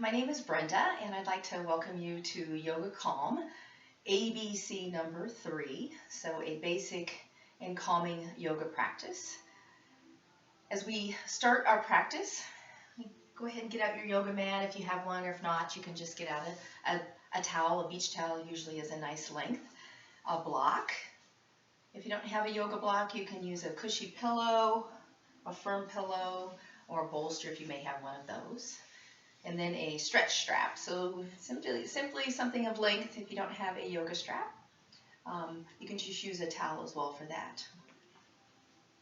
my name is Brenda, and I'd like to welcome you to Yoga Calm, ABC number 3, so a basic and calming yoga practice. As we start our practice, go ahead and get out your yoga mat if you have one, or if not, you can just get out a towel. A beach towel usually is a nice length. A block. If you don't have a yoga block, you can use a cushy pillow, a firm pillow, or a bolster if you may have one of those. And then a stretch strap. So simply something of length if you don't have a yoga strap. You can just use a towel as well for that.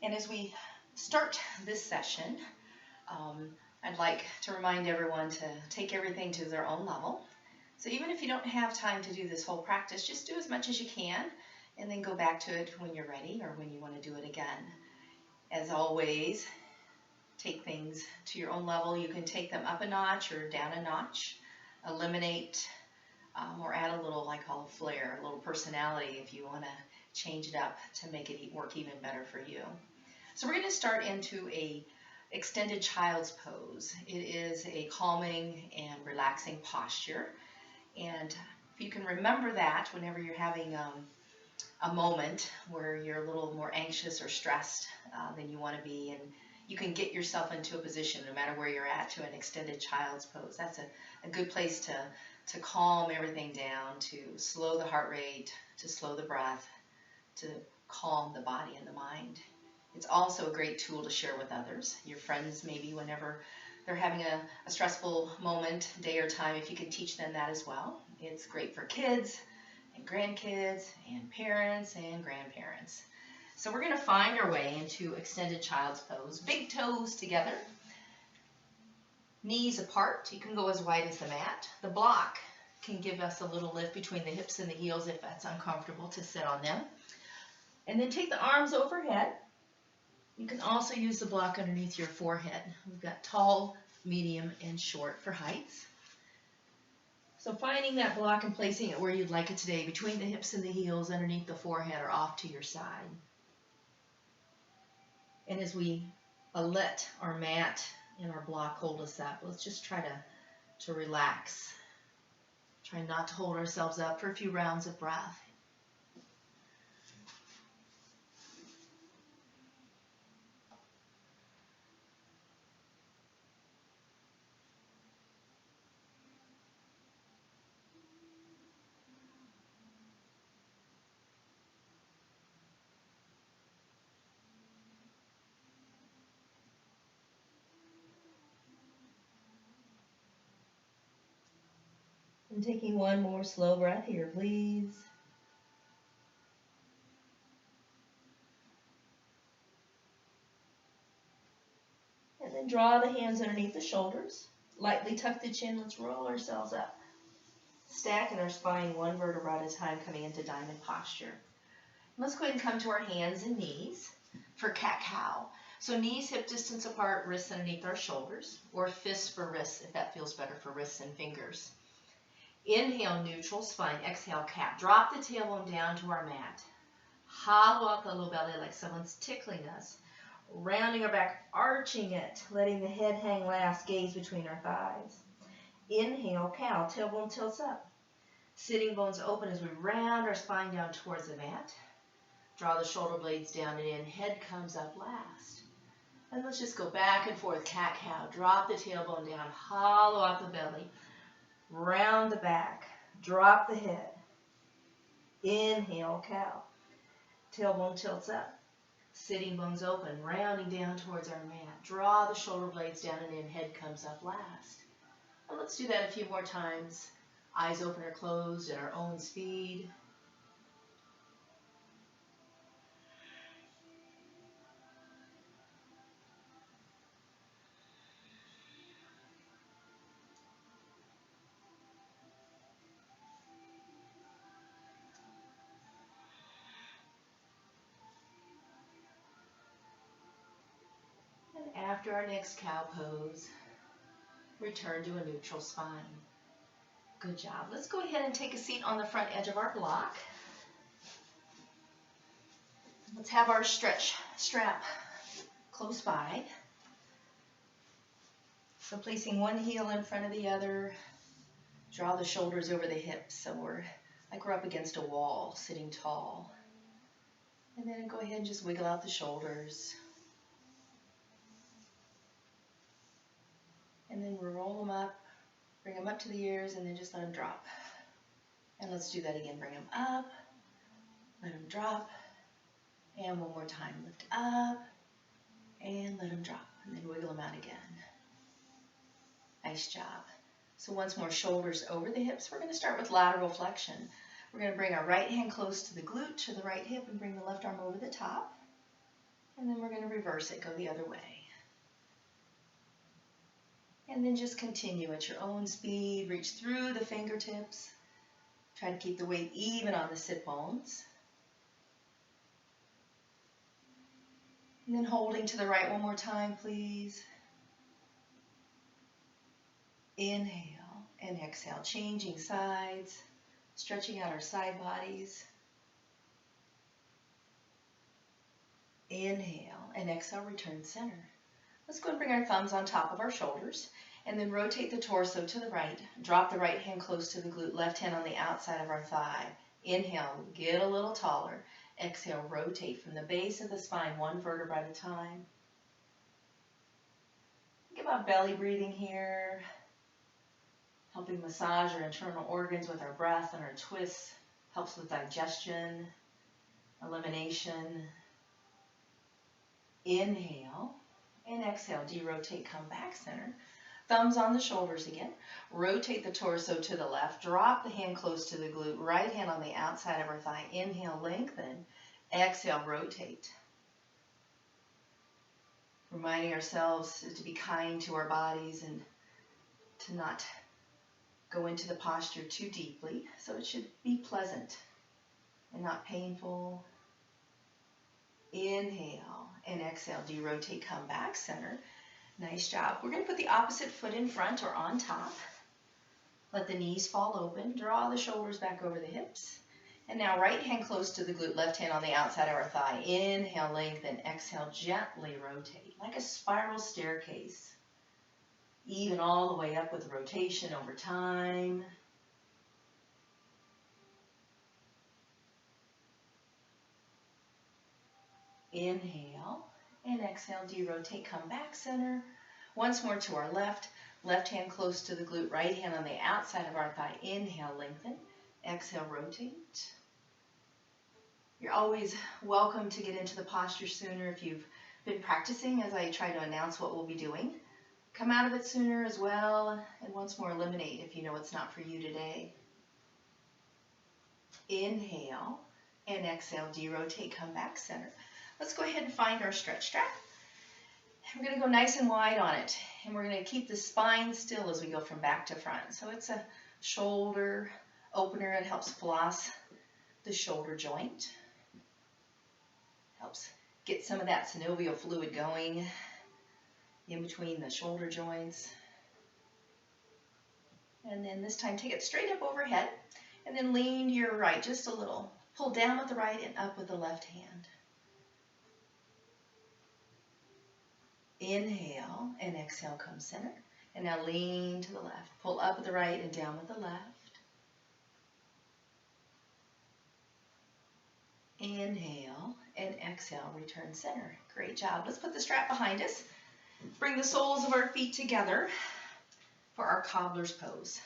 And as we start this session, I'd like to remind everyone to take everything to their own level. So even if you don't have time to do this whole practice, just do as much as you can and then go back to it when you're ready or when you want to do it again. As always, take things to your own level. You can take them up a notch or down a notch, eliminate or add a little, I call a flair, a little personality if you want to change it up to make it work even better for you. So we're going to start into a extended child's pose. It is a calming and relaxing posture. And if you can remember that whenever you're having a moment where you're a little more anxious or stressed than you want to be, and you can get yourself into a position, no matter where you're at, to an extended child's pose. That's a good place to calm everything down, to slow the heart rate, to slow the breath, to calm the body and the mind. It's also a great tool to share with others, your friends maybe, whenever they're having a stressful moment, day or time, if you can teach them that as well. It's great for kids and grandkids and parents and grandparents. So we're going to find our way into extended child's pose. Big toes together, knees apart. You can go as wide as the mat. The block can give us a little lift between the hips and the heels if that's uncomfortable to sit on them. And then take the arms overhead. You can also use the block underneath your forehead. We've got tall, medium, and short for heights. So finding that block and placing it where you'd like it today, between the hips and the heels, underneath the forehead, or off to your side. And as we let our mat and our block hold us up, let's just try to relax. Try not to hold ourselves up for a few rounds of breath. And taking one more slow breath here, please. And then draw the hands underneath the shoulders. Lightly tuck the chin. Let's roll ourselves up. Stacking our spine one vertebra at a time, coming into diamond posture. Let's go ahead and come to our hands and knees for cat-cow. So knees hip distance apart, wrists underneath our shoulders, or fists for wrists if that feels better for wrists and fingers. Inhale, neutral spine. Exhale, cat. Drop the tailbone down to our mat. Hollow out the low belly like someone's tickling us. Rounding our back, arching it, letting the head hang last, gaze between our thighs. Inhale, cow. Tailbone tilts up. Sitting bones open as we round our spine down towards the mat. Draw the shoulder blades down and in. Head comes up last. And let's just go back and forth. Cat-cow. Drop the tailbone down. Hollow out the belly. Round the back. Drop the head. Inhale, cow. Tailbone tilts up. Sitting bones open. Rounding down towards our mat. Draw the shoulder blades down and in. Head comes up last. And let's do that a few more times. Eyes open or closed at our own speed. And after our next cow pose, return to a neutral spine. Good job. Let's go ahead and take a seat on the front edge of our block. Let's have our stretch strap close by. So placing one heel in front of the other, draw the shoulders over the hips so we're up against a wall, sitting tall. And then go ahead and just wiggle out the shoulders. And then roll them up, bring them up to the ears, and then just let them drop. And let's do that again. Bring them up, let them drop, and one more time. Lift up, and let them drop. And then wiggle them out again. Nice job. So once more, shoulders over the hips. We're going to start with lateral flexion. We're going to bring our right hand close to the glute, to the right hip, and bring the left arm over the top. And then we're going to reverse it, go the other way. And then just continue at your own speed. Reach through the fingertips. Try to keep the weight even on the sit bones. And then holding to the right one more time, please. Inhale and exhale, changing sides, stretching out our side bodies. Inhale and exhale, return center. Let's go and bring our thumbs on top of our shoulders and then rotate the torso to the right. Drop the right hand close to the glute, left hand on the outside of our thigh. Inhale, get a little taller. Exhale, rotate from the base of the spine, one vertebra at a time. Think about belly breathing here, helping massage our internal organs with our breath and our twists. Helps with digestion, elimination. Inhale and exhale, derotate, come back center. Thumbs on the shoulders again. Rotate the torso to the left. Drop the hand close to the glute. Right hand on the outside of our thigh. Inhale, lengthen. Exhale, rotate. Reminding ourselves to be kind to our bodies and to not go into the posture too deeply. So it should be pleasant and not painful. Inhale and exhale, derotate, come back center. Nice job. We're going to put the opposite foot in front or on top. Let the knees fall open. Draw the shoulders back over the hips. And now right hand close to the glute, left hand on the outside of our thigh. Inhale, lengthen. Exhale, gently rotate, like a spiral staircase. Even all the way up with rotation over time. Inhale and exhale, derotate, come back center. Once more to our left. Left hand close to the glute, right hand on the outside of our thigh. Inhale, lengthen. Exhale, rotate. You're always welcome to get into the posture sooner if you've been practicing as I try to announce what we'll be doing. Come out of it sooner as well, and once more eliminate if you know it's not for you today. Inhale and exhale, derotate, come back center. Let's go ahead and find our stretch strap. We're going to go nice and wide on it, and we're going to keep the spine still as we go from back to front. So it's a shoulder opener. It helps floss the shoulder joint. Helps get some of that synovial fluid going in between the shoulder joints. And then this time take it straight up overhead, and then lean to your right just a little. Pull down with the right and up with the left hand. Inhale and exhale, come center. And now lean to the left. Pull up with the right and down with the left. Inhale and exhale, return center. Great job. Let's put the strap behind us. Bring the soles of our feet together for our cobbler's pose.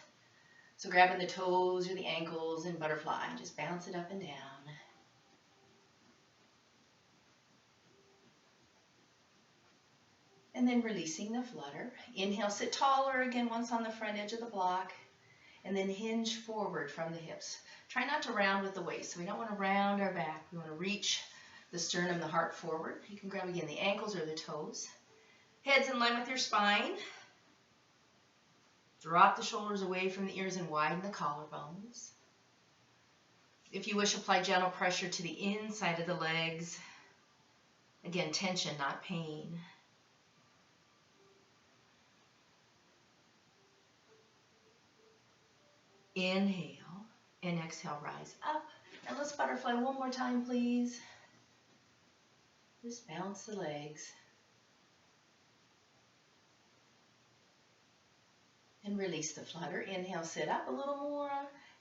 So grabbing the toes or the ankles and butterfly, just bounce it up and down. And then releasing the flutter. Inhale, sit taller again once on the front edge of the block. And then hinge forward from the hips. Try not to round with the waist. So we don't want to round our back. We want to reach the sternum, the heart forward. You can grab again the ankles or the toes. Head's in line with your spine. Drop the shoulders away from the ears and widen the collarbones. If you wish, apply gentle pressure to the inside of the legs. Again, tension, not pain. Inhale and exhale, rise up. And let's butterfly one more time, please. Just bounce the legs. And release the flutter. Inhale, sit up a little more.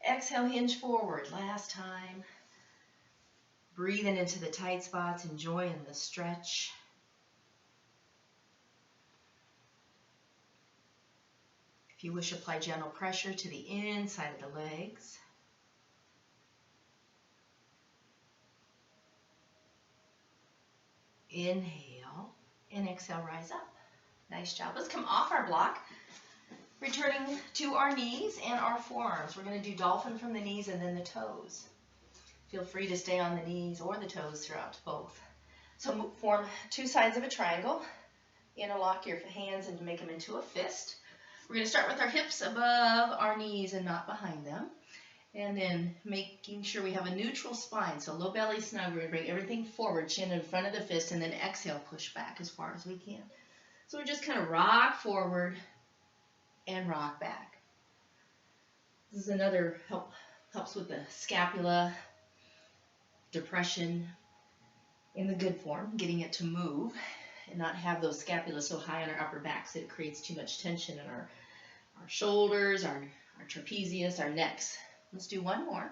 Exhale, hinge forward. Last time. Breathing into the tight spots, enjoying the stretch. If you wish, apply gentle pressure to the inside of the legs. Inhale and exhale, rise up. Nice job. Let's come off our block, returning to our knees and our forearms. We're going to do dolphin from the knees and then the toes. Feel free to stay on the knees or the toes throughout both. So form two sides of a triangle. Interlock your hands and make them into a fist. We're going to start with our hips above our knees and not behind them. And then making sure we have a neutral spine. So low belly snug. We're going to bring everything forward, chin in front of the fist, and then exhale, push back as far as we can. So we just kind of rock forward and rock back. This is another helps with the scapula, depression in the good form, getting it to move and not have those scapulas so high on our upper backs that it creates too much tension in our shoulders, our trapezius, our necks. Let's do one more.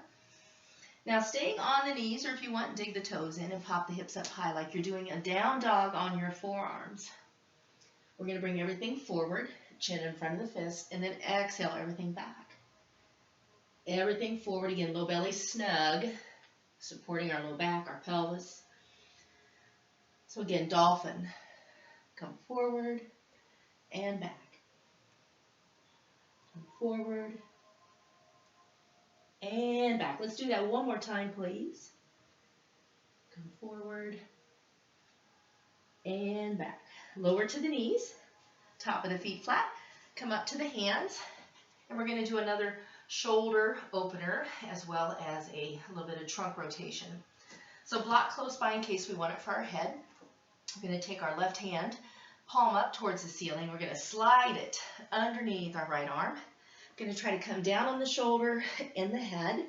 Now staying on the knees, or if you want, dig the toes in and pop the hips up high like you're doing a down dog on your forearms. We're going to bring everything forward, chin in front of the fist, and then exhale everything back. Everything forward again, low belly snug, supporting our low back, our pelvis. So again, dolphin. Come forward and back. Come forward and back. Let's do that one more time, please. Come forward and back. Lower to the knees, top of the feet flat. Come up to the hands, and we're going to do another shoulder opener as well as a little bit of trunk rotation. So block close by in case we want it for our head. We're going to take our left hand, palm up towards the ceiling. We're going to slide it underneath our right arm. We're going to try to come down on the shoulder and the head.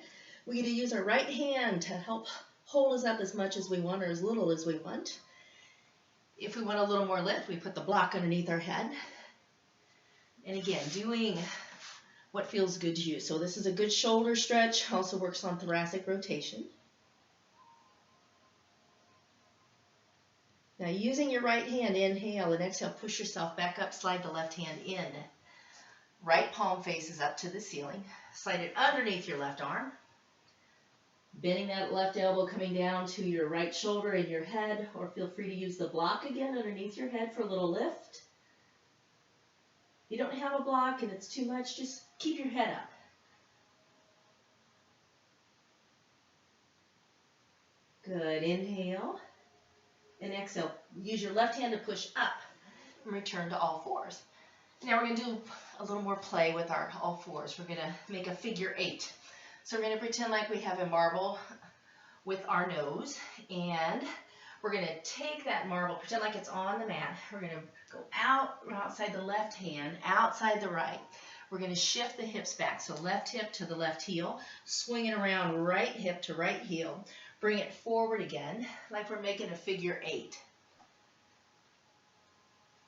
We're going to use our right hand to help hold us up as much as we want or as little as we want. If we want a little more lift, we put the block underneath our head. And again, doing what feels good to you. So this is a good shoulder stretch, also works on thoracic rotation. Now using your right hand, inhale and exhale, push yourself back up, slide the left hand in. Right palm faces up to the ceiling. Slide it underneath your left arm. Bending that left elbow coming down to your right shoulder and your head, or feel free to use the block again underneath your head for a little lift. If you don't have a block and it's too much, just keep your head up. Good. Inhale and exhale. Use your left hand to push up and return to all fours. Now we're going to do a little more play with our all fours. We're going to make a figure 8. So we're going to pretend like we have a marble with our nose, and we're going to take that marble, pretend like it's on the mat. We're going to go outside the left hand, outside the right. We're going to shift the hips back. So left hip to the left heel, swing it around right hip to right heel. Bring it forward again, like we're making a figure 8.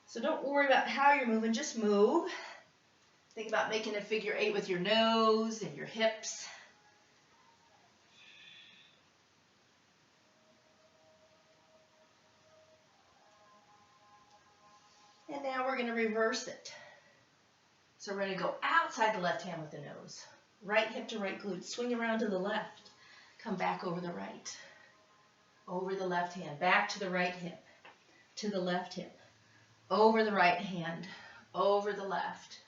So don't worry about how you're moving, just move. Think about making a figure 8 with your nose and your hips. And now we're going to reverse it. So we're going to go outside the left hand with the nose. Right hip to right glute. Swing around to the left. Come back over the right. Over the left hand. Back to the right hip. To the left hip. Over the right hand. Over the left.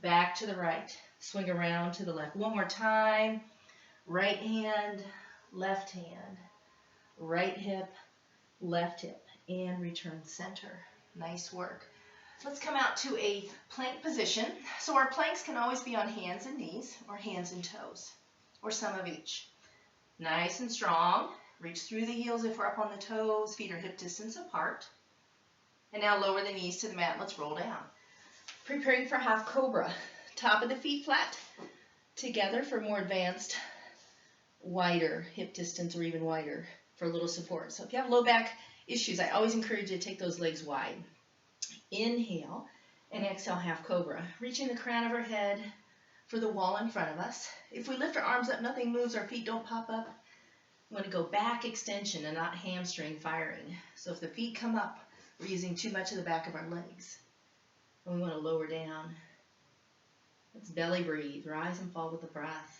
Back to the right. Swing around to the left. One more time. Right hand. Left hand. Right hip. Left hip. And return center. Nice work. Let's come out to a plank position. So our planks can always be on hands and knees or hands and toes or some of each. Nice and strong. Reach through the heels if we're up on the toes. Feet are hip distance apart. And now lower the knees to the mat. Let's roll down. Preparing for half cobra. Top of the feet flat. Together for more advanced, wider hip distance or even wider for a little support. So if you have low back issues, I always encourage you to take those legs wide. Inhale And exhale, half cobra. Reaching the crown of our head for the wall in front of us. If we lift our arms up, nothing moves, our feet don't pop up. We want to go back extension and not hamstring firing. So if the feet come up, we're using too much of the back of our legs. And we want to lower down. Let's belly breathe, rise and fall with the breath.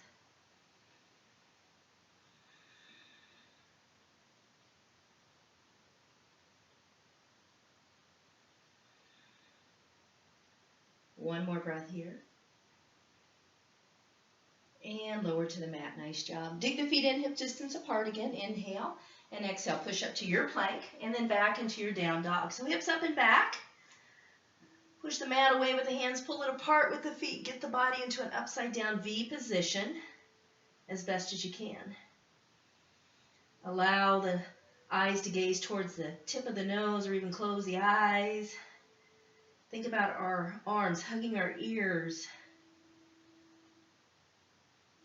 One more breath here. And lower to the mat. Nice job. Dig the feet in hip distance apart again. Inhale and exhale. Push up to your plank and then back into your down dog. So hips up and back. Push the mat away with the hands. Pull it apart with the feet. Get the body into an upside down V position as best as you can. Allow the eyes to gaze towards the tip of the nose or even close the eyes. Think about our arms hugging our ears.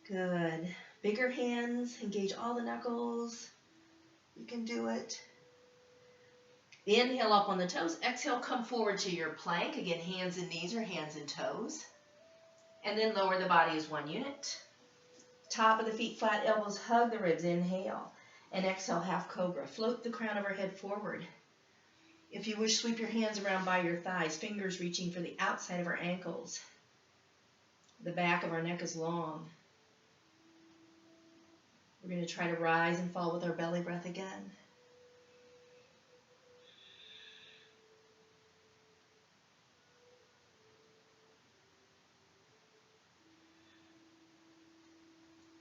Good. Bigger hands, engage all the knuckles. You can do it. Inhale up on the toes. Exhale, come forward to your plank. Again, hands and knees or hands and toes. And then lower the body as one unit. Top of the feet flat, elbows hug the ribs. Inhale. And exhale, half cobra. Float the crown of our head forward. If you wish, sweep your hands around by your thighs, fingers reaching for the outside of our ankles. The back of our neck is long. We're going to try to rise and fall with our belly breath again.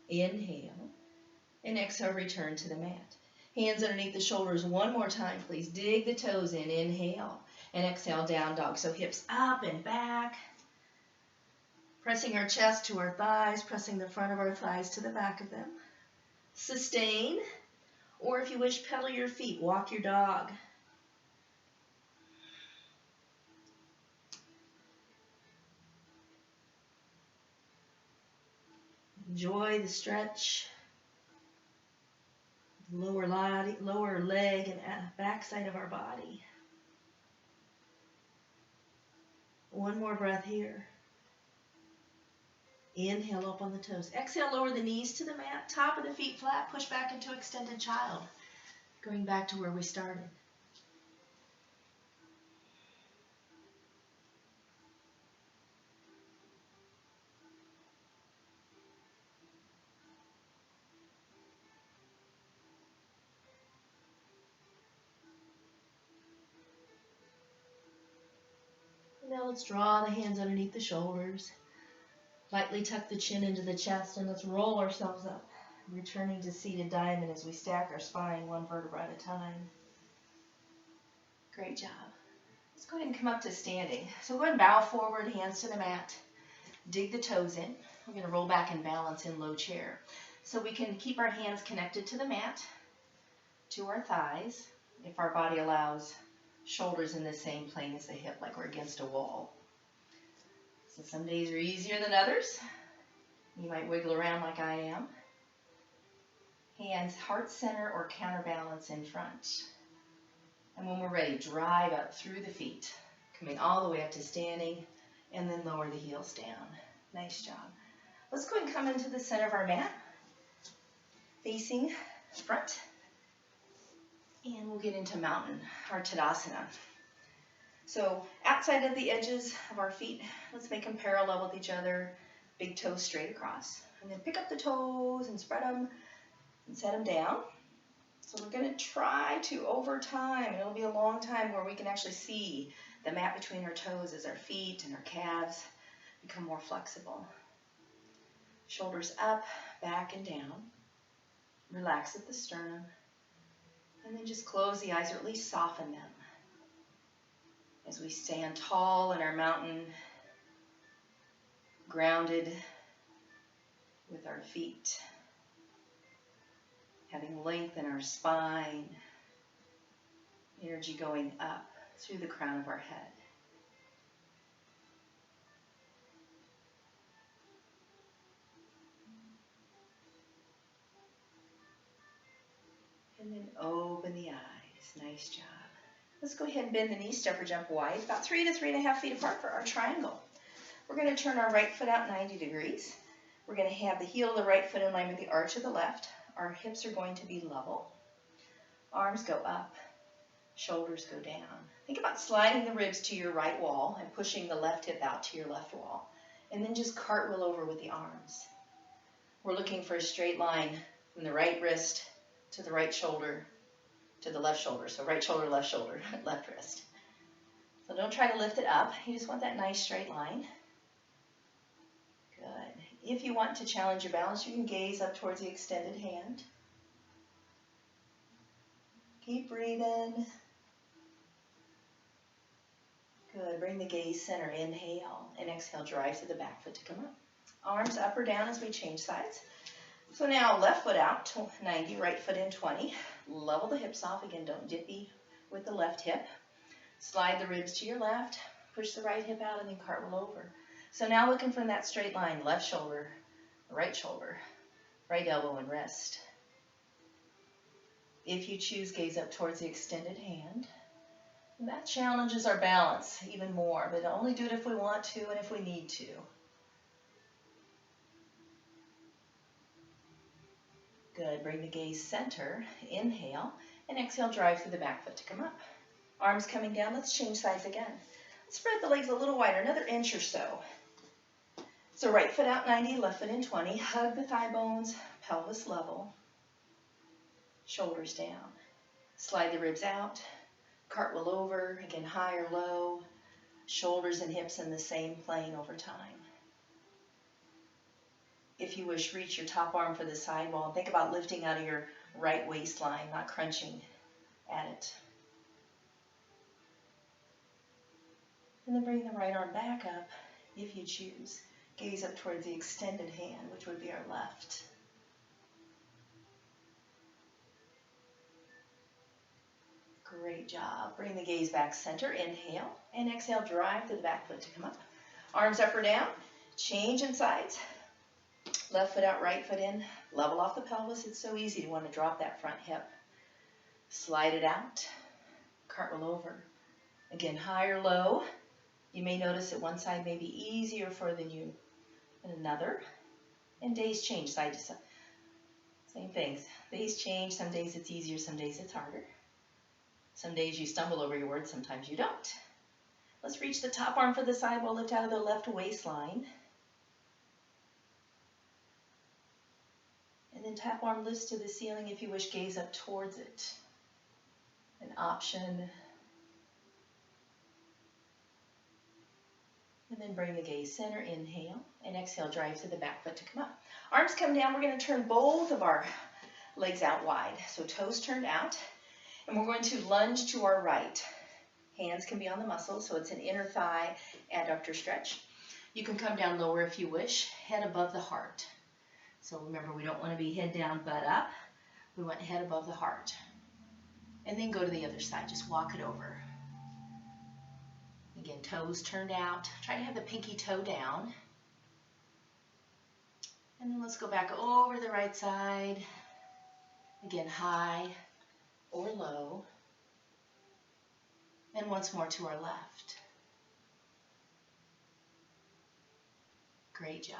Inhale and exhale, return to the mat. Hands underneath the shoulders one more time, please. Dig the toes in. Inhale and exhale, down dog. So hips up and back. Pressing our chest to our thighs, pressing the front of our thighs to the back of them. Sustain, or if you wish, pedal your feet, walk your dog. Enjoy the stretch. Lower leg and backside of our body. One more breath here. Inhale up on the toes. Exhale, lower the knees to the mat. Top of the feet flat. Push back into extended child. Going back to where we started. Now let's draw the hands underneath the shoulders. Lightly tuck the chin into the chest and let's roll ourselves up. Returning to seated diamond as we stack our spine one vertebra at a time. Great job. Let's go ahead and come up to standing. So go ahead and bow forward, hands to the mat. Dig the toes in. We're going to roll back and balance in low chair. So we can keep our hands connected to the mat, to our thighs, if our body allows. Shoulders in the same plane as the hip, like we're against a wall. So some days are easier than others. You might wiggle around like I am. Hands heart center or counterbalance in front. And when we're ready, drive up through the feet, coming all the way up to standing, and then lower the heels down. Nice job. Let's go ahead and come into the center of our mat, facing front. And we'll get into mountain, our Tadasana. So outside of the edges of our feet, let's make them parallel with each other. Big toes straight across. And then pick up the toes and spread them and set them down. So we're going to try to, over time, and it'll be a long time where we can actually see the mat between our toes as our feet and our calves become more flexible. Shoulders up, back, and down. Relax at the sternum. And then just close the eyes, or at least soften them. As we stand tall in our mountain, grounded with our feet, having length in our spine, energy going up through the crown of our head. And then open the eyes. Nice job. Let's go ahead and bend the knees, step or jump wide, about 3 to 3.5 feet apart for our triangle. We're going to turn our right foot out 90 degrees. We're going to have the heel of the right foot in line with the arch of the left. Our hips are going to be level. Arms go up, shoulders go down. Think about sliding the ribs to your right wall and pushing the left hip out to your left wall. And then just cartwheel over with the arms. We're looking for a straight line from the right wrist to the right shoulder to the left shoulder. So right shoulder, left wrist. So don't try to lift it up. You just want that nice straight line. Good. If you want to challenge your balance, you can gaze up towards the extended hand. Keep breathing. Good. Bring the gaze center. Inhale. And exhale, drive to the back foot to come up. Arms up or down as we change sides. So now left foot out, 90, right foot in 20. Level the hips off. Again, don't dippy with the left hip. Slide the ribs to your left. Push the right hip out and then cartwheel over. So now looking from that straight line, left shoulder, right elbow and wrist. If you choose, gaze up towards the extended hand. And that challenges our balance even more, but only do it if we want to and if we need to. Good. Bring the gaze center. Inhale. And exhale, drive through the back foot to come up. Arms coming down. Let's change sides again. Spread the legs a little wider, another inch or so. So right foot out 90, left foot in 20. Hug the thigh bones, pelvis level. Shoulders down. Slide the ribs out. Cartwheel over. Again, high or low. Shoulders and hips in the same plane over time. If you wish, reach your top arm for the side wall. Think about lifting out of your right waistline, not crunching at it. And then bring the right arm back up if you choose. Gaze up towards the extended hand, which would be our left. Great job. Bring the gaze back center. Inhale. And exhale, drive to the back foot to come up. Arms up or down. Change in sides. Left foot out, right foot in. Level off the pelvis. It's so easy to want to drop that front hip. Slide it out. Cartwheel over. Again, high or low. You may notice that one side may be easier for than another. And days change side to side. Same things. Days change. Some days it's easier, some days it's harder. Some days you stumble over your words, sometimes you don't. Let's reach the top arm for the side wall. Lift out of the left waistline. And then top arm lifts to the ceiling. If you wish, gaze up towards it. An option. And then bring the gaze center. Inhale. And exhale, drive to the back foot to come up. Arms come down. We're going to turn both of our legs out wide. So toes turned out. And we're going to lunge to our right. Hands can be on the muscles, so it's an inner thigh adductor stretch. You can come down lower if you wish, head above the heart. So remember, we don't want to be head down, butt up. We want head above the heart. And then go to the other side. Just walk it over. Again, toes turned out. Try to have the pinky toe down. And then let's go back over the right side. Again, high or low. And once more to our left. Great job.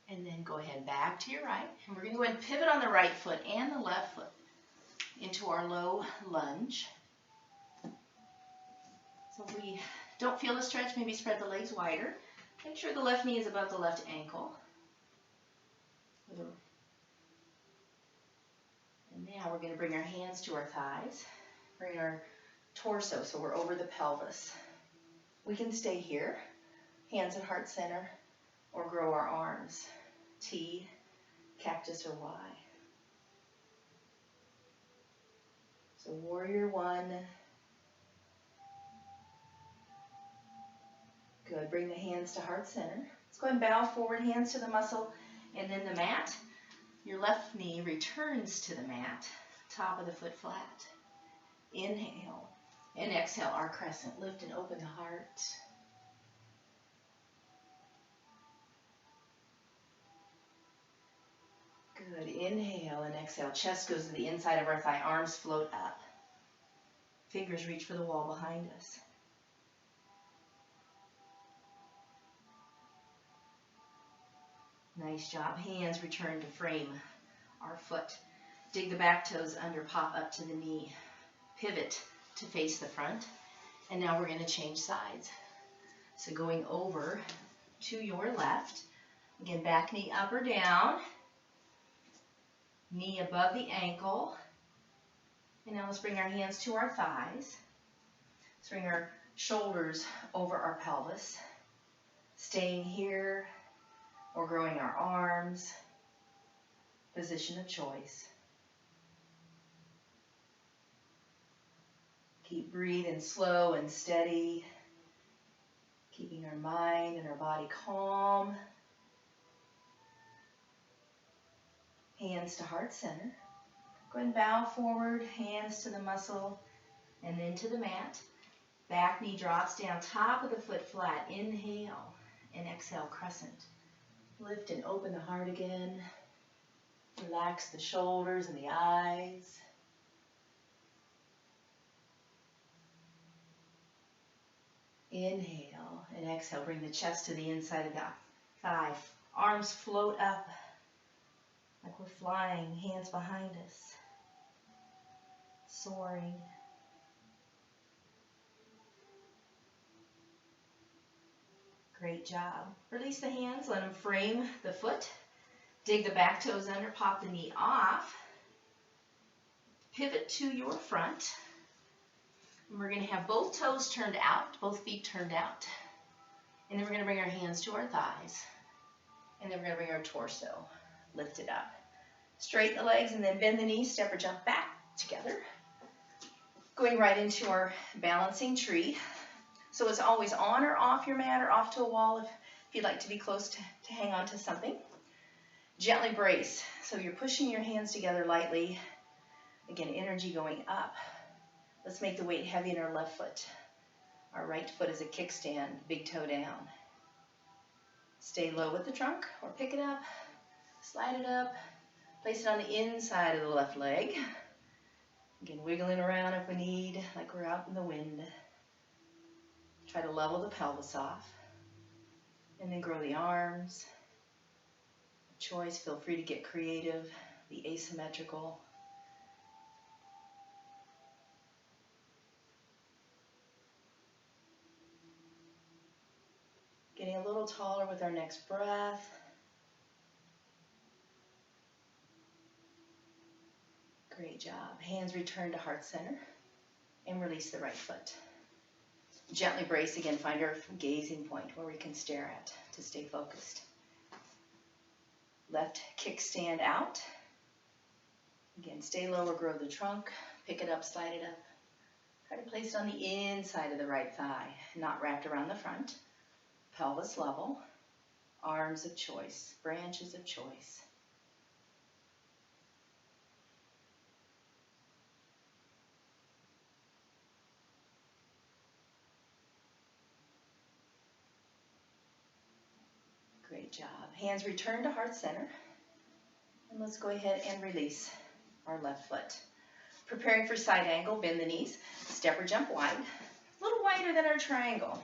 And then go ahead back to your right. And we're going to go ahead and pivot on the right foot and the left foot into our low lunge. So if we don't feel the stretch, maybe spread the legs wider. Make sure the left knee is above the left ankle. And now we're going to bring our hands to our thighs. Bring our torso so we're over the pelvis. We can stay here, hands at heart center, or grow our arms. T, cactus, or Y. So warrior one. Good. Bring the hands to heart center. Let's go ahead and bow forward, hands to the muscle, and then the mat. Your left knee returns to the mat, top of the foot flat. Inhale and exhale, our crescent. Lift and open the heart. Good. Inhale and exhale. Chest goes to the inside of our thigh. Arms float up. Fingers reach for the wall behind us. Nice job. Hands return to frame our foot. Dig the back toes under, pop up to the knee. Pivot to face the front. And now we're going to change sides. So going over to your left. Again, back knee up or down. Knee above the ankle. And now let's bring our hands to our thighs. Let's bring our shoulders over our pelvis. Staying here or growing our arms. Position of choice. Keep breathing slow and steady. Keeping our mind and our body calm. Hands to heart center. Go ahead and bow forward, hands to the muscle, and then to the mat. Back knee drops down, top of the foot flat. Inhale, and exhale, crescent. Lift and open the heart again. Relax the shoulders and the eyes. Inhale and exhale. Bring the chest to the inside of the thigh. Arms float up like we're flying. Hands behind us. Soaring. Great job. Release the hands. Let them frame the foot. Dig the back toes under. Pop the knee off. Pivot to your front. And we're going to have both toes turned out, both feet turned out. And then we're going to bring our hands to our thighs. And then we're going to bring our torso lifted up. Straighten the legs and then bend the knees, step or jump back together. Going right into our balancing tree. So it's always on or off your mat or off to a wall if you'd like to be close to hang on to something. Gently brace. So you're pushing your hands together lightly. Again, energy going up. Let's make the weight heavy in our left foot. Our right foot is a kickstand, big toe down. Stay low with the trunk or pick it up, slide it up, place it on the inside of the left leg. Again, wiggling around if we need, like we're out in the wind. Try to level the pelvis off. And then grow the arms. Choice, feel free to get creative, be asymmetrical. Getting a little taller with our next breath. Great job. Hands return to heart center and release the right foot. Gently brace again. Find our gazing point where we can stare at to stay focused. Left kickstand out. Again, stay low or grow the trunk. Pick it up, slide it up. Try to place it on the inside of the right thigh, not wrapped around the front. Pelvis level. Arms of choice. Branches of choice. Great job. Hands return to heart center. And let's go ahead and release our left foot. Preparing for side angle, bend the knees, step or jump wide. A little wider than our triangle.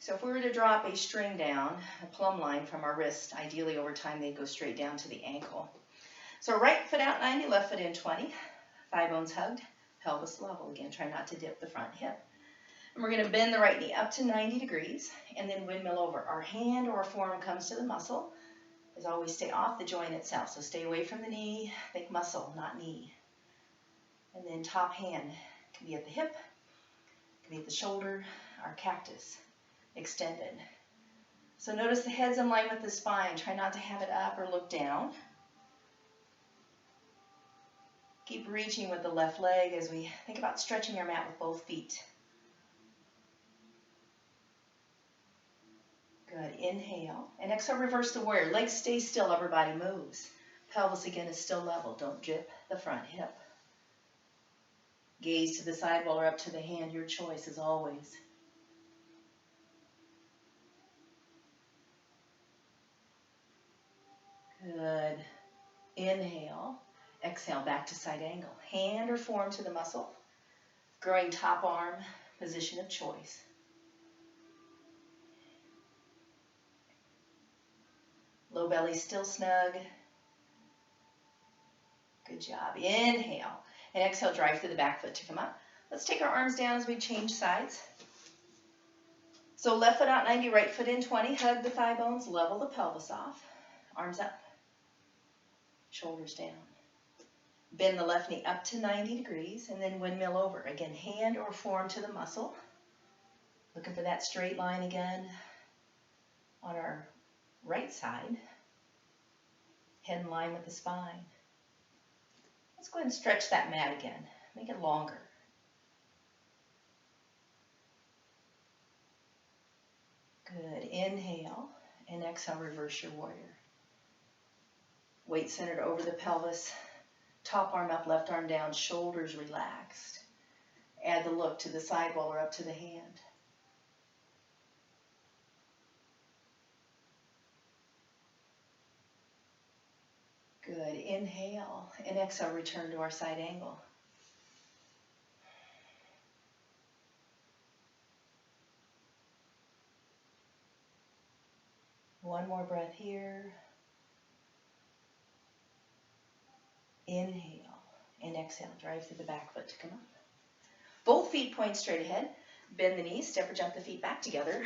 So if we were to drop a string down, a plumb line from our wrist, ideally over time they'd go straight down to the ankle. So right foot out 90, left foot in 20. Thigh bones hugged, pelvis level. Again, try not to dip the front hip. And we're going to bend the right knee up to 90 degrees and then windmill over. Our hand or forearm comes to the muscle. As always, stay off the joint itself. So stay away from the knee. Think muscle, not knee. And then top hand can be at the hip, can be at the shoulder, our cactus extended. So notice the head's in line with the spine. Try not to have it up or look down. Keep reaching with the left leg as we think about stretching our mat with both feet. Good. Inhale. And exhale, reverse the warrior. Legs stay still, upper body moves. Pelvis again is still level. Don't dip the front hip. Gaze to the side wall or up to the hand. Your choice as always. Good. Inhale. Exhale, back to side angle. Hand or forearm to the muscle. Growing top arm, position of choice. Low belly still snug. Good job. Inhale. And exhale, drive through the back foot to come up. Let's take our arms down as we change sides. So left foot out 90, right foot in 20. Hug the thigh bones, level the pelvis off. Arms up. Shoulders down. Bend the left knee up to 90 degrees and then windmill over. Again, hand or forearm to the muscle. Looking for that straight line again on our right side. Head in line with the spine. Let's go ahead and stretch that mat again. Make it longer. Good. Inhale and exhale, reverse your warrior. Weight centered over the pelvis. Top arm up, left arm down, shoulders relaxed. Add the look to the side wall or up to the hand. Good. Inhale and exhale, return to our side angle. One more breath here. Inhale and exhale. Drive through the back foot to come up. Both feet point straight ahead. Bend the knees, step or jump the feet back together.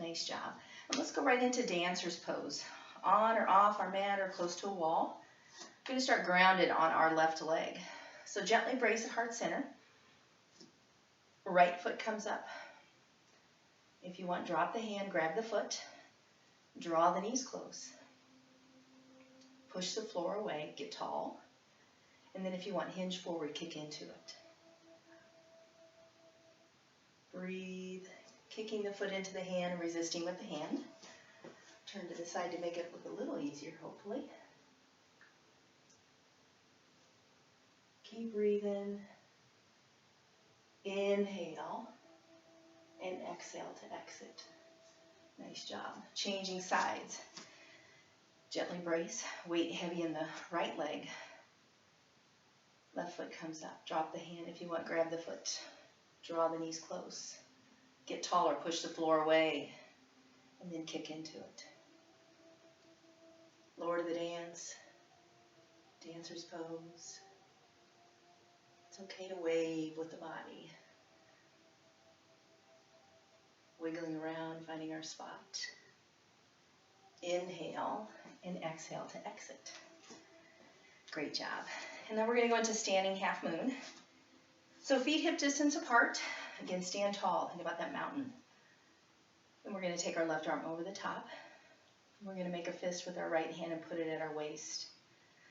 Nice job. And let's go right into dancer's pose. On or off our mat or close to a wall. We're going to start grounded on our left leg. So gently brace at heart center. Right foot comes up. If you want, drop the hand, grab the foot. Draw the knees close. Push the floor away, get tall. And then if you want, hinge forward, kick into it. Breathe, kicking the foot into the hand, resisting with the hand. Turn to the side to make it look a little easier, hopefully. Keep breathing. Inhale and exhale to exit. Nice job. Changing sides. Gently brace. Weight heavy in the right leg. Left foot comes up. Drop the hand if you want. Grab the foot. Draw the knees close. Get taller. Push the floor away. And then kick into it. Lower to the dance. Dancer's pose. It's okay to wave with the body. Wiggling around, finding our spot. Inhale and exhale to exit. Great job. And then we're going to go into standing half moon. So feet hip distance apart. Again, stand tall. Think about that mountain. And we're going to take our left arm over the top. We're going to make a fist with our right hand and put it at our waist.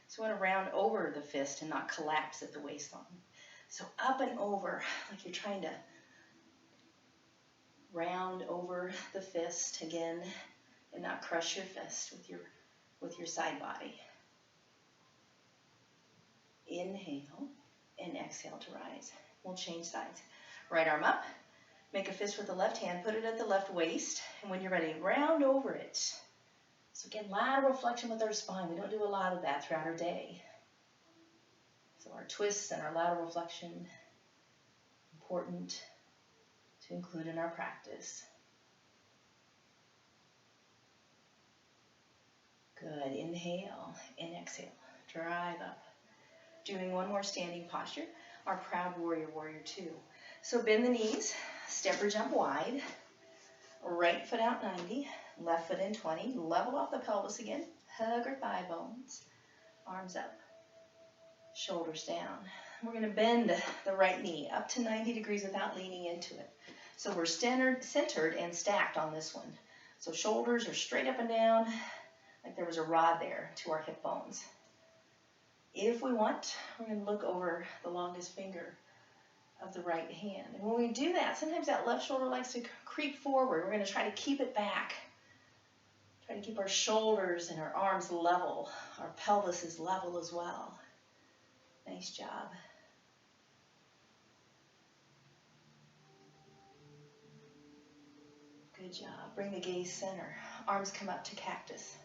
So we want to round over the fist and not collapse at the waistline. So up and over, like you're trying to round over the fist again and not crush your fist with your side body. Inhale and exhale to rise. We'll change sides. Right arm up. Make a fist with the left hand. Put it at the left waist. And when you're ready, round over it. So again, lateral flexion with our spine. We don't do a lot of that throughout our day. So our twists and our lateral flexion, important to include in our practice. Good. Inhale and exhale. Drive up. Doing one more standing posture. Our proud warrior, warrior two. So bend the knees, step or jump wide. Right foot out 90, left foot in 20. Level off the pelvis again. Hug our thigh bones. Arms up. Shoulders down. We're going to bend the right knee up to 90 degrees without leaning into it. So we're centered and stacked on this one. So shoulders are straight up and down, like there was a rod there to our hip bones. If we want, we're going to look over the longest finger of the right hand. And when we do that, sometimes that left shoulder likes to creep forward. We're going to try to keep it back. Try to keep our shoulders and our arms level. Our pelvis is level as well. Nice job. Good job. Bring the gaze center. Arms come up to cactus.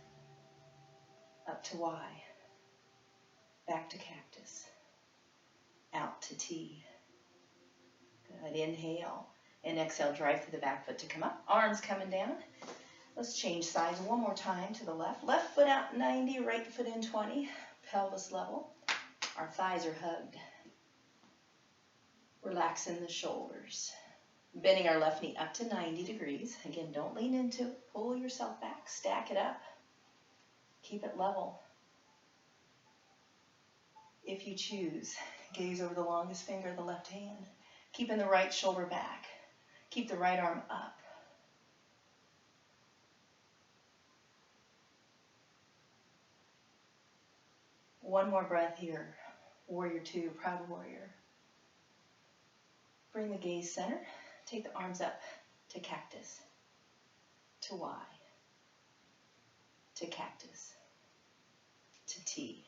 Up to Y. Back to cactus. Out to T. Inhale. And exhale, drive through the back foot to come up. Arms coming down. Let's change sides one more time to the left. Left foot out 90, right foot in 20. Pelvis level. Our thighs are hugged. Relaxing the shoulders. Bending our left knee up to 90 degrees. Again, don't lean into it. Pull yourself back. Stack it up. Keep it level. If you choose, gaze over the longest finger of the left hand. Keeping the right shoulder back. Keep the right arm up. One more breath here. Warrior two, proud warrior. Bring the gaze center. Take the arms up to cactus, to Y, to cactus, to T.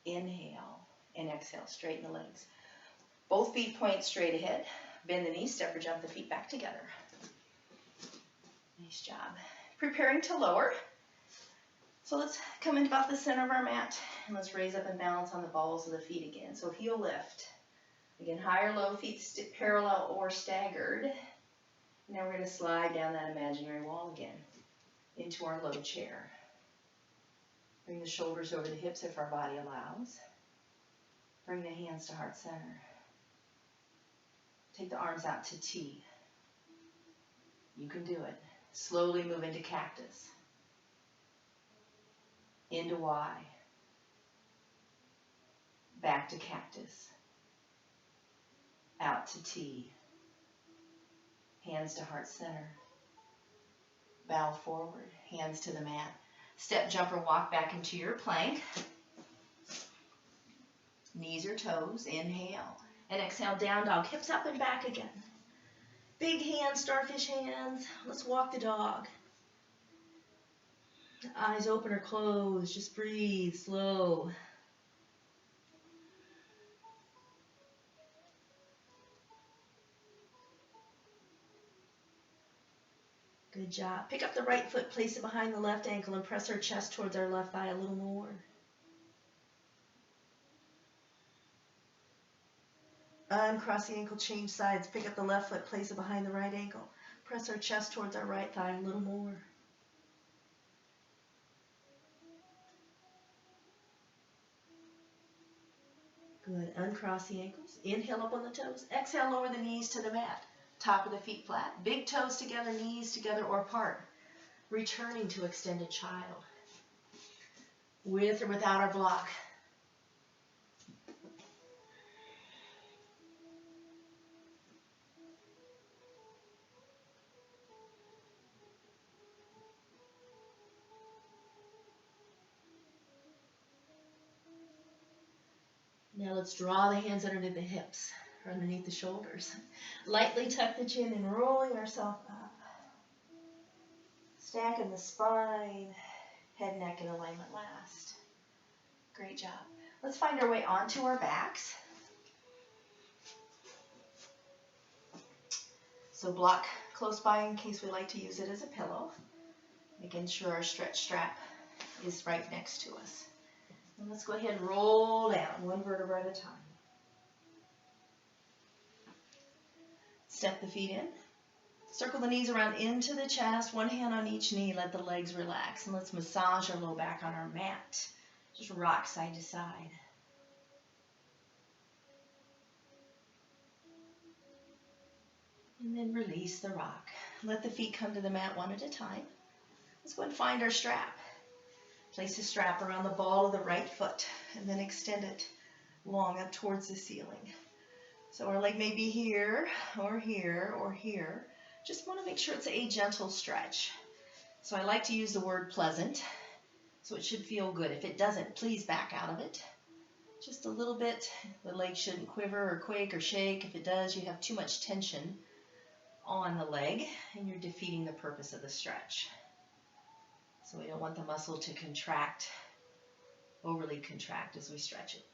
Inhale and exhale. Straighten the legs. Both feet point straight ahead. Bend the knees, step or jump the feet back together. Nice job. Preparing to lower. So let's come into about the center of our mat and let's raise up and balance on the balls of the feet again. So heel lift. Again, high or low, feet parallel or staggered. Now we're going to slide down that imaginary wall again into our low chair. Bring the shoulders over the hips if our body allows. Bring the hands to heart center. Take the arms out to T. You can do it. Slowly move into cactus. Into Y. Back to cactus. Out to T. Hands to heart center. Bow forward. Hands to the mat. Step, jump, or walk back into your plank. Knees or toes. Inhale. And exhale, down dog. Hips up and back again. Big hands, starfish hands. Let's walk the dog. Eyes open or closed. Just breathe slow. Good job. Pick up the right foot, place it behind the left ankle, and press our chest towards our left thigh a little more. Uncross the ankle, change sides. Pick up the left foot, place it behind the right ankle. Press our chest towards our right thigh a little more. Good. Uncross the ankles. Inhale up on the toes. Exhale, lower the knees to the mat. Top of the feet flat. Big toes together, knees together or apart. Returning to extended child. With or without our block. Now let's draw the hands underneath the hips, or underneath the shoulders. Lightly tuck the chin and rolling ourselves up. Stacking the spine, head, neck in alignment last. Great job. Let's find our way onto our backs. So block close by in case we like to use it as a pillow. Making sure our stretch strap is right next to us. And let's go ahead and roll down, one vertebra at a time. Step the feet in. Circle the knees around into the chest, one hand on each knee, let the legs relax. And let's massage our low back on our mat. Just rock side to side. And then release the rock. Let the feet come to the mat one at a time. Let's go and find our strap. Place the strap around the ball of the right foot and then extend it long up towards the ceiling. So our leg may be here or here or here. Just want to make sure it's a gentle stretch. So I like to use the word pleasant, so it should feel good. If it doesn't, please back out of it. Just a little bit. The leg shouldn't quiver or quake or shake. If it does, you have too much tension on the leg and you're defeating the purpose of the stretch. So we don't want the muscle to contract, overly contract as we stretch it.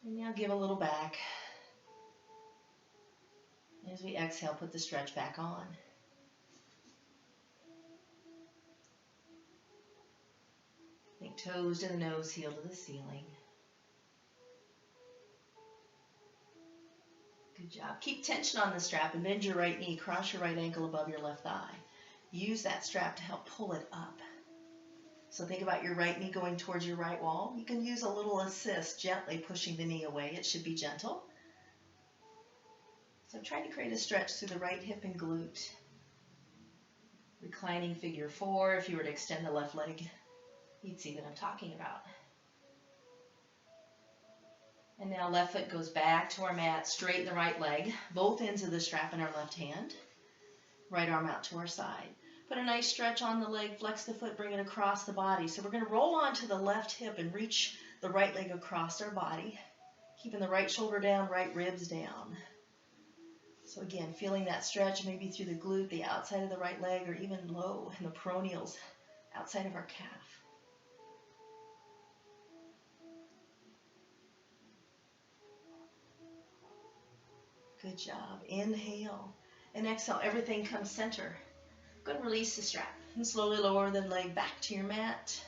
And now give a little back. As we exhale, put the stretch back on. Think toes to the nose, heel to the ceiling. Good job. Keep tension on the strap and bend your right knee, cross your right ankle above your left thigh. Use that strap to help pull it up. So think about your right knee going towards your right wall. You can use a little assist, gently pushing the knee away. It should be gentle. So try to create a stretch through the right hip and glute. Reclining figure 4. If you were to extend the left leg, you'd see what I'm talking about. And now left foot goes back to our mat, straighten the right leg, both ends of the strap in our left hand. Right arm out to our side. Put a nice stretch on the leg, flex the foot, bring it across the body. So we're going to roll onto the left hip and reach the right leg across our body, keeping the right shoulder down, right ribs down. So again, feeling that stretch maybe through the glute, the outside of the right leg, or even low in the peroneals, outside of our calf. Good job. Inhale. And exhale, everything comes center. Go ahead and release the strap. And slowly lower the leg back to your mat.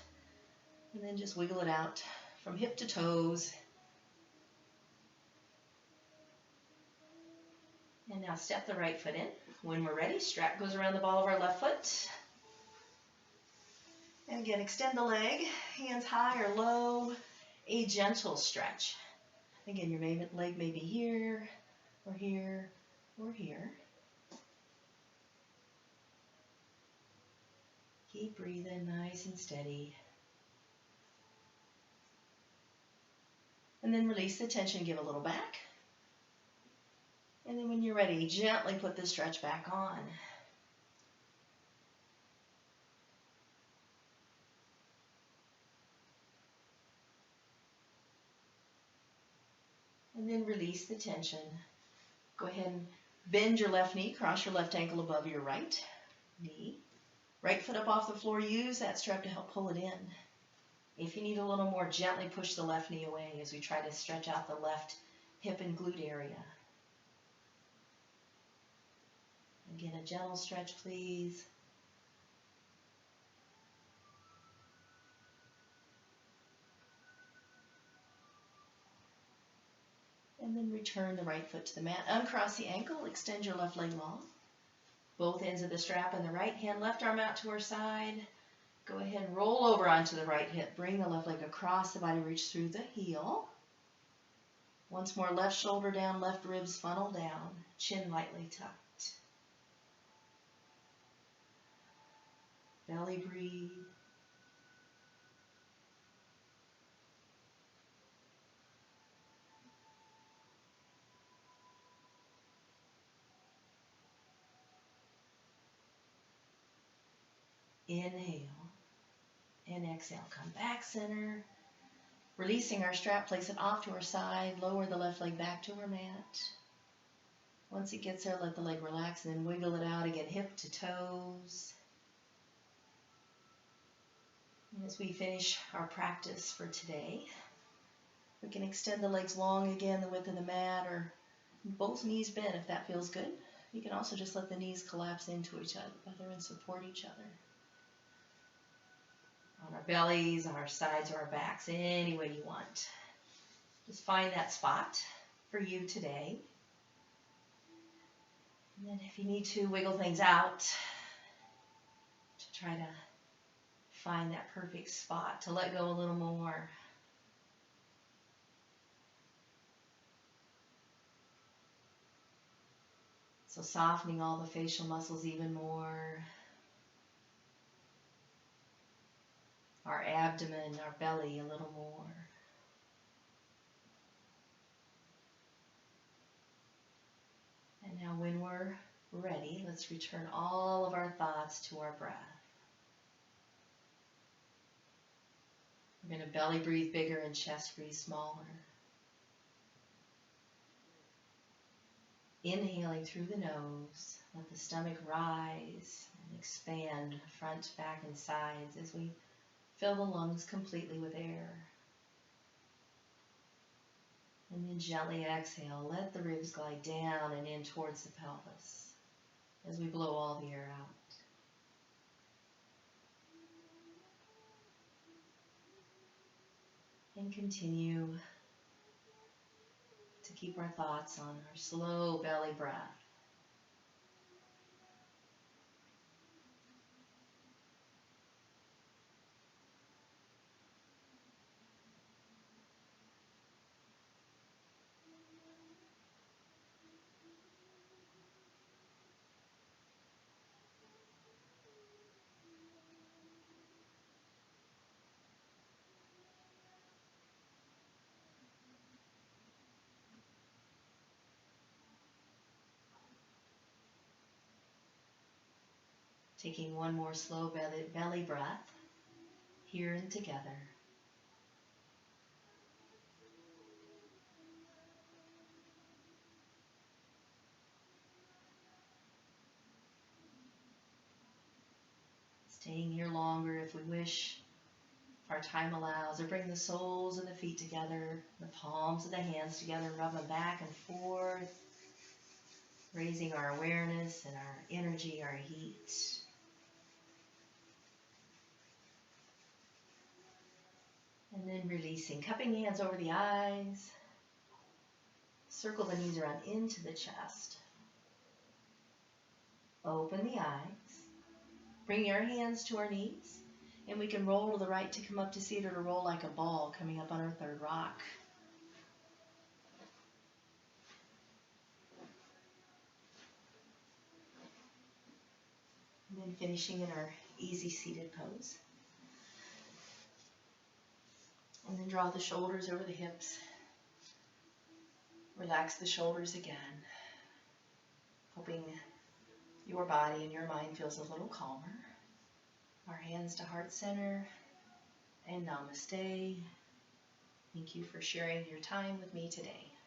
And then just wiggle it out from hip to toes. And now step the right foot in. When we're ready, strap goes around the ball of our left foot. And again, extend the leg, hands high or low, a gentle stretch. Again, your leg may be here, or here, or here. Keep breathing nice and steady. And then release the tension, give a little back. And then when you're ready, gently put the stretch back on. And then release the tension. Go ahead and bend your left knee, cross your left ankle above your right knee. Right foot up off the floor, use that strap to help pull it in. If you need a little more, gently push the left knee away as we try to stretch out the left hip and glute area. Again, a gentle stretch, please. And then return the right foot to the mat. Uncross the ankle, extend your left leg long. Both ends of the strap in the right hand, left arm out to our side. Go ahead and roll over onto the right hip. Bring the left leg across the body, reach through the heel. Once more, left shoulder down, left ribs funnel down, chin lightly tucked. Belly breathe. Inhale and exhale. Come back center. Releasing our strap, place it off to our side. Lower the left leg back to our mat. Once it gets there, let the leg relax and then wiggle it out again, hip to toes. And as we finish our practice for today, we can extend the legs long again, the width of the mat, or both knees bent if that feels good. You can also just let the knees collapse into each other and support each other. On our bellies, on our sides, or our backs, any way you want. Just find that spot for you today. And then if you need to, wiggle things out to try to find that perfect spot, to let go a little more. So softening all the facial muscles even more. Our abdomen, our belly a little more. And now when we're ready, let's return all of our thoughts to our breath. We're going to belly breathe bigger and chest breathe smaller. Inhaling through the nose, let the stomach rise and expand front, back, and sides as we fill the lungs completely with air. And then gently exhale, let the ribs glide down and in towards the pelvis as we blow all the air out. And continue to keep our thoughts on our slow belly breath. Taking one more slow belly breath, here and together. Staying here longer if we wish, if our time allows, or bring the soles of the feet together, the palms of the hands together, rub them back and forth, raising our awareness and our energy, our heat. And then releasing, cupping the hands over the eyes. Circle the knees around into the chest. Open the eyes. Bring our hands to our knees. And we can roll to the right to come up to seat or to roll like a ball coming up on our third rock. And then finishing in our easy seated pose. And then draw the shoulders over the hips. Relax the shoulders again. Hoping your body and your mind feels a little calmer. Our hands to heart center. And namaste. Thank you for sharing your time with me today.